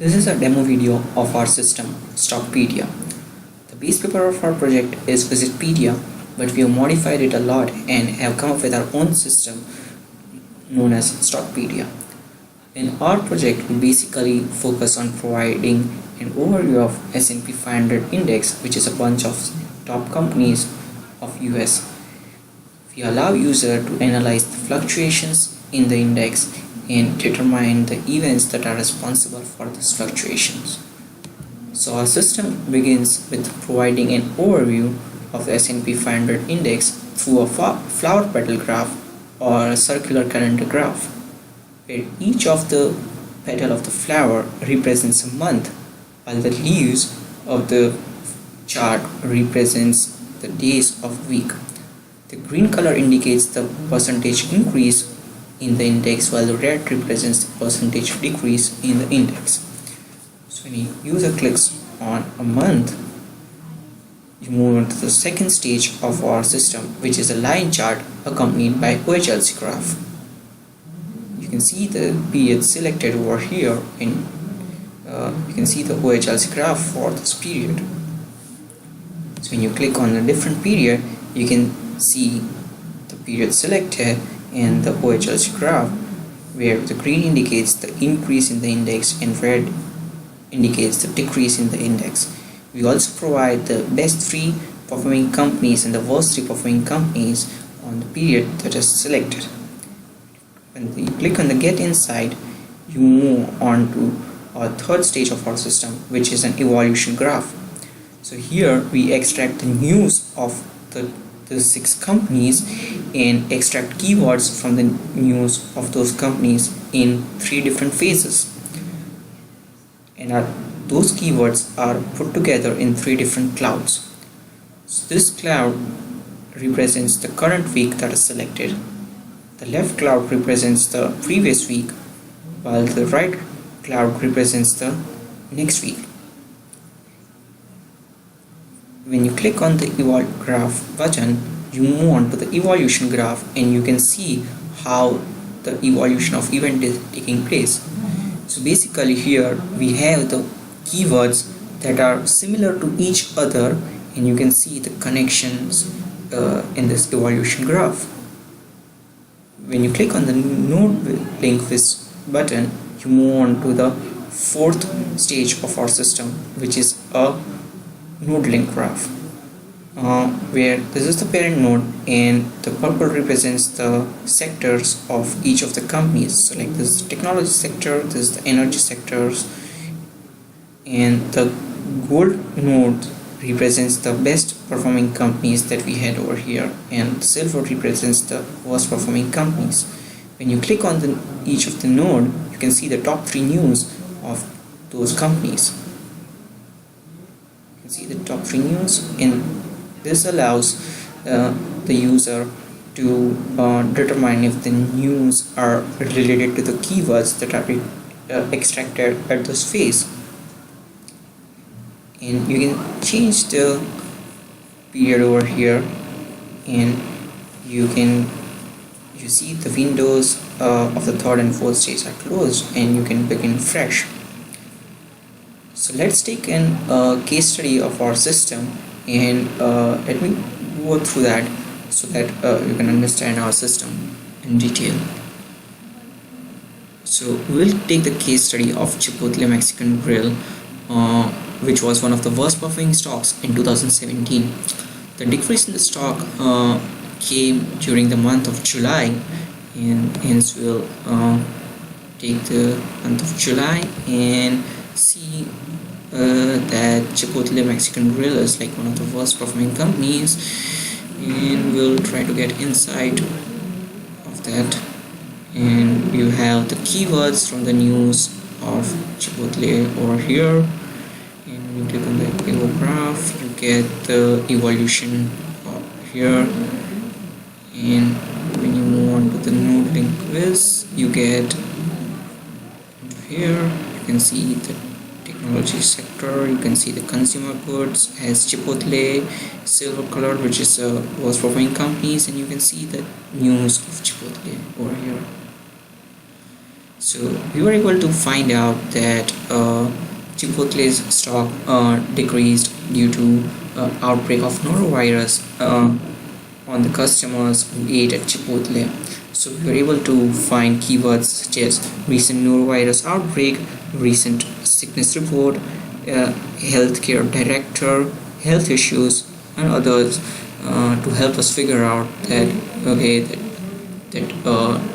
This is a demo video of our system, Stockpedia. The base paper of our project is Visitpedia, but we have modified it a lot and have come up with our own system known as Stockpedia. In our project, we basically focus on providing an overview of S&P 500 index, which is a bunch of top companies of US. We allow user to analyze the fluctuations in the index and determine the events that are responsible for these fluctuations. So our system begins with providing an overview of the S&P 500 index through a flower petal graph or a circular calendar graph, where each of the petal of the flower represents a month, while the leaves of the chart represents the days of week. The green color indicates the percentage increase in the index, while the red represents the percentage decrease in the index. So when a user clicks on a month, you move on to the second stage of our system, which is a line chart accompanied by OHLC graph. You can see the period selected over here, and you can see the OHLC graph for this period. So when you click on a different period, you can see the period selected and the OHLC graph, where the green indicates the increase in the index and red indicates the decrease in the index. We also provide the best 3 performing companies and the worst 3 performing companies on the period that is selected. When you click on the get insight, you move on to our third stage of our system, which is an evolution graph. So here we extract the news of the 6 companies and extract keywords from the news of those companies in 3 different phases, and those keywords are put together in 3 different clouds. So this cloud represents the current week that is selected, the left cloud represents the previous week, while the right cloud represents the next week. When you click on the evolve graph button, you move on to the evolution graph, and you can see how the evolution of event is taking place. So basically here we have the keywords that are similar to each other, and you can see the connections in this evolution graph. When you click on the node link this button, you move on to the 4th stage of our system, which is a node link graph, where this is the parent node and the purple represents the sectors of each of the companies. So like this is the technology sector, this is the energy sectors, and the gold node represents the best performing companies that we had over here, and silver represents the worst performing companies. When you click on each of the node, you can see the top 3 news of those companies. See the top 3 news, and this allows the user to determine if the news are related to the keywords that are extracted at this phase. And you can change the period over here, and you see the windows of the 3rd and 4th stage are closed, and you can begin fresh. So let's take a case study of our system, and let me go through that so that you can understand our system in detail. So we'll take the case study of Chipotle Mexican Grill, which was one of the worst performing stocks in 2017. The decrease in the stock came during the month of July, and hence we'll take the month of July and see that Chipotle Mexican Grill is like one of the worst performing companies, and we'll try to get insight of that. And you have the keywords from the news of Chipotle over here, and you click on the evo graph, you get the evolution here, and when you move on to the node link quiz, you get here, you can see the technology sector, you can see the consumer goods has Chipotle, silver color, which is worst performing companies, and you can see the news of Chipotle over here. So we were able to find out that Chipotle's stock decreased due to outbreak of norovirus on the customers who ate at Chipotle. So we were able to find keywords such as recent norovirus outbreak, recent sickness report, healthcare director, health issues, and others to help us figure out that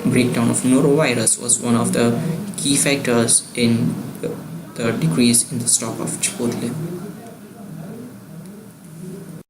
breakdown of norovirus was one of the key factors in the decrease in the stock of Chipotle.